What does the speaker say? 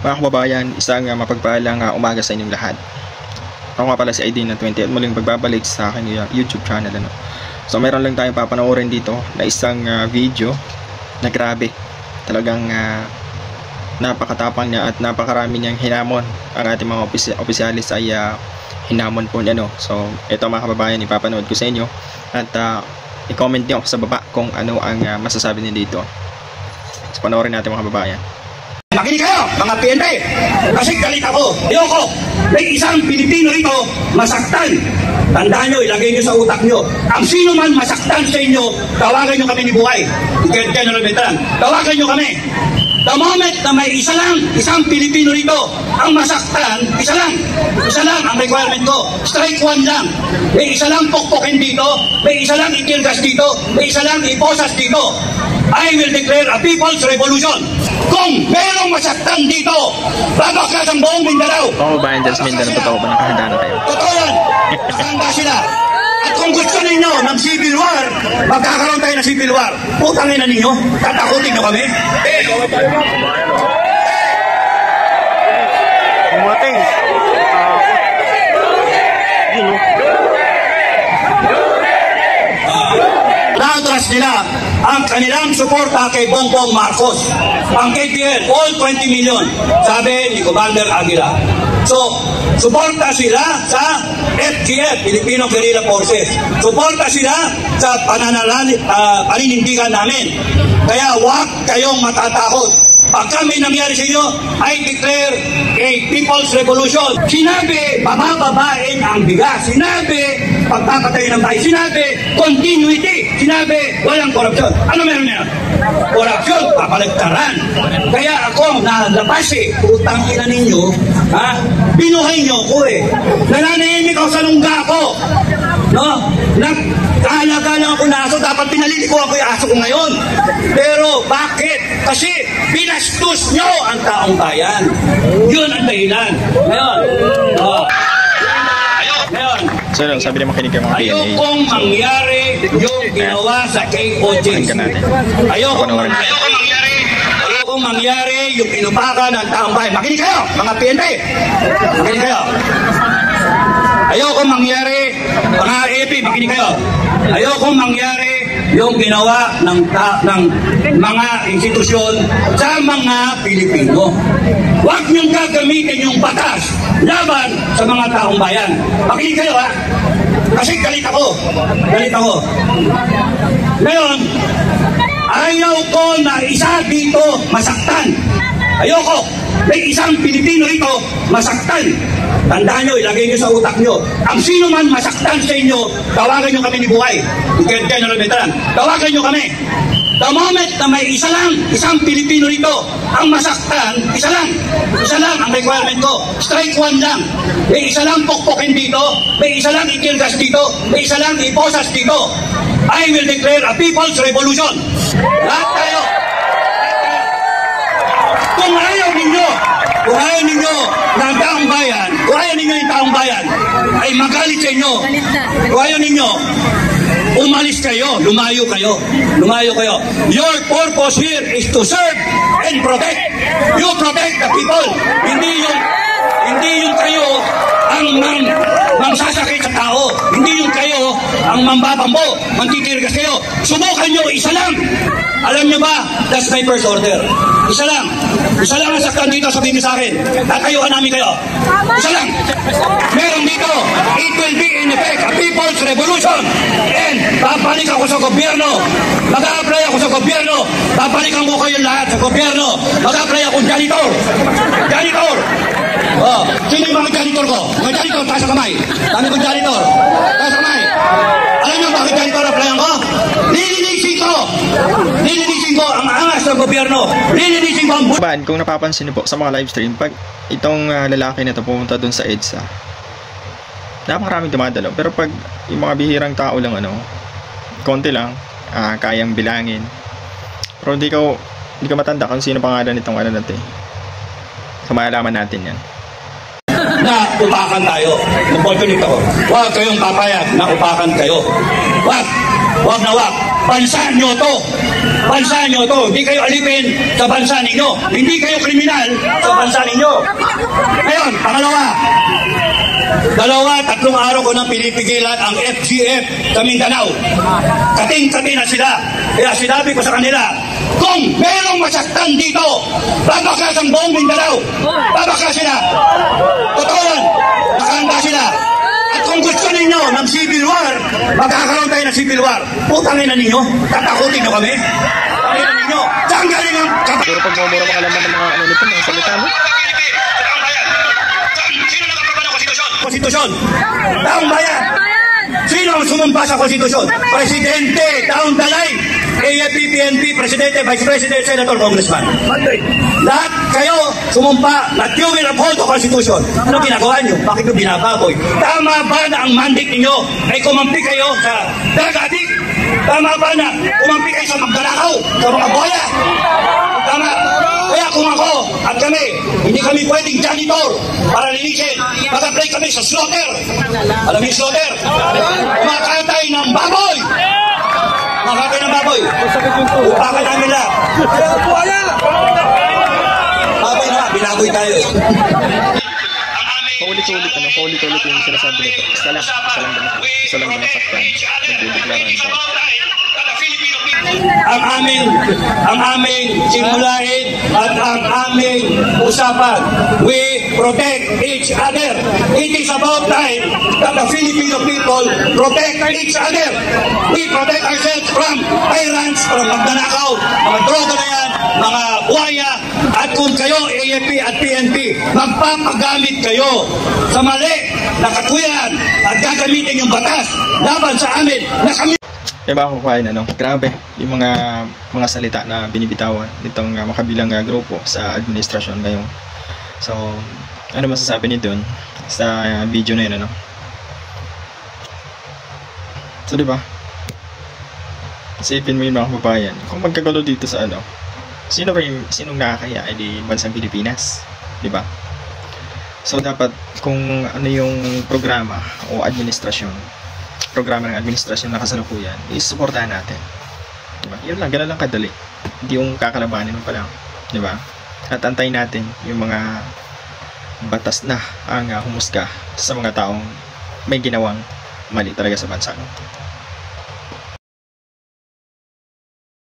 Mga kababayan, isang mapagpalang umaga sa inyong lahat. Ako nga pala si ID na 20 at muling pagbabalik sa aking YouTube channel. So meron lang tayong papanoorin dito na isang video na grabe. Talagang napakatapang niya at napakarami niyang hinamon. Ang ating mga opisyalis ay hinamon po niya. So ito mga kababayan, ipapanood ko sa inyo at i-comment niyo sa baba kung ano ang masasabi niyo dito. So panoorin natin mga kababayan. Makinig kayo, mga PNP, kasi galit ako. Ayoko, may isang Pilipino rito masaktan. Tandaan nyo, ilagay nyo sa utak nyo. Ang sino man masaktan sa inyo, tawagan nyo kami ni Buhay. General Veteran, tawagan nyo kami. The moment na may isang Pilipino rito, ang masaktan, isa lang ang requirement ko. Strike one lang. May isa lang pokpokin dito, may isa lang itirgas dito, may isa lang iposas dito. I will declare a people's revolution. Kung merong masaktan dito, babaklas ang buong Mindanao. Oo ba yan dyan sa Mindanao? Totoo ba? Nakahanda na kayo? Totoo yan. Nakahanda sila. At kung gusto ninyo ng civil war, magkakaroon tayo ng civil war. Putangin na ninyo. Tatakutin nyo kami. Umating. Naatras nila ang kanilang suporta kay Bongbong Marcos. Ang KPL, all 20 million, sabi ni Commander Aguila. So, suporta sila sa FGF, Filipino Guerrilla Forces. Suporta sila sa paninindigan namin. Kaya huwag kayong matatakot. Pag kami nangyari sa inyo, I declare a people's revolution. Sinabi, bababain ang bigas. Sinabi, pagpapatay ng bahay. Sinabi, continuity. Sinabi, walang korupsyon. Ano meron niya? Korupsyon, papaligtaran. Kaya ako, nalabas utang ina ninyo, binuhay nyo ko Nananahimik ako sa lungga ko. Nag-aalaga lang ako na aso, dapat pinalili ko ako yung aso ko ngayon. Pero bakit? Kasi binastos nyo ang taong bayan. Yun ang dahilan. Ngayon. So sabi niya makinig kayo mga PNA. Ayokong mangyari yung ginawa sa KOJC. Ayokong mangyari yung inupakan ng taong bayan. Makinig kayo, mga PNP. Makinig kayo. Ayokong mangyari, mga AP, makinig kayo. Ayokong mangyari yung ginawa ng mga institusyon sa mga Pilipino. Huwag niyong gagamitin yung batas laban sa mga taong bayan. Makinig kayo kasi galit ako. Ngayon, ayaw ko na isa dito masaktan. Ayoko, may isang Pilipino rito masaktan. Tandaan nyo, ilagay nyo sa utak nyo. Ang sino man masaktan sa inyo, tawagan nyo kami ni Buhay. General Veteran, tawagan nyo kami. The moment na may isang Pilipino rito, ang masaktan, isa lang ang requirement ko. Strike one lang. May isa lang pokpokin dito, may isa lang itirgas dito, may isa lang iposas dito. I will declare a people's revolution. Lahat tayo. Kung ayaw ninyo ng taong bayan, kung ayaw ninyo yung taong bayan, ay magalit sa inyo. Kung ayaw ninyo, umalis kayo, lumayo kayo. Your purpose here is to serve and protect. You protect the people. Hindi yung kayo ang mangsasakit sa tao. Hindi yung kayo ang mambabambo, mantitirgas kayo. Subukan nyo, isa lang. Alam nyo ba, that's my first order. Isa lang ang saktan dito, sabihin nyo sa akin. Tatayuan namin kayo. Isa lang. Meron dito, it will be in effect a people's revolution. And babalik ako sa gobyerno. Mag-a-apply ako sa gobyerno. Babalikan ko kayo lahat sa gobyerno. Mag-a-apply ako janitor. Sino yung mga janitor ko? Mga janitor, taas ang kamay. Dami kong janitor. Taas ang kamay. Alam nyo bakit janitor applyan ko? Lilinisin ko ang angas ng gobyerno. Lilinisin ko ang kung napapansin niyo po sa mga live stream, pag itong lalaki na ito pumunta dun sa EDSA, napakaraming dumadalaw. Pero pag yung mga bihirang tao lang, konti lang, kayang bilangin. Pero hindi ko matanda kung sino pangalan nitong natin. Kamalaman natin yan. Na upakan tayo. Opportunity ako. Huwag kayong papayag na upakan kayo. Huwag. Bansa nyo to. Bansa nyo to. Hindi kayo alipin sa bansa ninyo. Hindi kayo kriminal sa bansa ninyo. Ngayon, pangalawa. 3 araw ko nang pinipigilan ang FGF sa Mindanao. Kating-kating na sila. Kaya sinabi ko sa kanila, kung merong masaktan dito, babakas ang buong Mindanao. Babakas sila. Totoo yan. Nakahanda sila. At kung gusto ninyo ng civil war, magkakaroon tayo ng civil war. Putangin na ninyo. Tatakutin nyo kami. Tatakutin na ninyo. Saan galing ang kapatid? Pero pag mumura mo kalaman ng mga ano nito, mga salita mo. Konstitusyon. Taong bayan. Sino ang sumumpa sa konstitusyon? Presidente, down the line. AFP, PNP, Presidente, Vice President, Senator, Congressman. Lahat kayo sumumpa that you will uphold the Constitution. Ano ginagawa nyo? Bakit nyo binababoy? Tama ba na ang mandate ninyo ay kumampi kayo sa drug-addict? Tama ba na kumampi kayo sa magdanakaw? Sa mga boya? Tama. Kaya kung ako at kami, hindi kami pwedeng janitor para linisin. Mag-apply kami sa slaughter. Alam niyo slaughter? Makatay ng baboy. Makatay ng baboy. Upakan namin lang. Baboy na, binaboy tayo. Paulit-ulit yung sinasabi nito. Isa lang na masaktan. Nagdideklaraan siya. Ang aming simulain at ang aming usapan. We protect each other. It is about time that the Filipino people protect each other. We protect ourselves from tyrants, from magdanakaw, mga droga na yan, mga buhaya, at kung kayo, AFP at PNP, magpapagamit kayo sa mali na katuyan at gagamitin yung batas laban sa amin na kami. Eh mga kapain, grabe yung mga salita na binibitawan nitong makabilang grupo sa administrasyon ngayon. So, ano masasabi nito sa video na yun, So, di ba? Isipin mo yung mga kababayan, kung magkagulo dito sa sinong nakakaya ay di bansang Pilipinas, di ba? So, dapat kung ano yung programa o programa ng administrasyon na kasalukuyan, isuportahan natin. Diba? Yun lang, gano'n lang kadali. Hindi yung kakalabanin mo pa lang. Diba? At antayin natin yung mga batas na ang humusga sa mga taong may ginawang mali talaga sa bansa.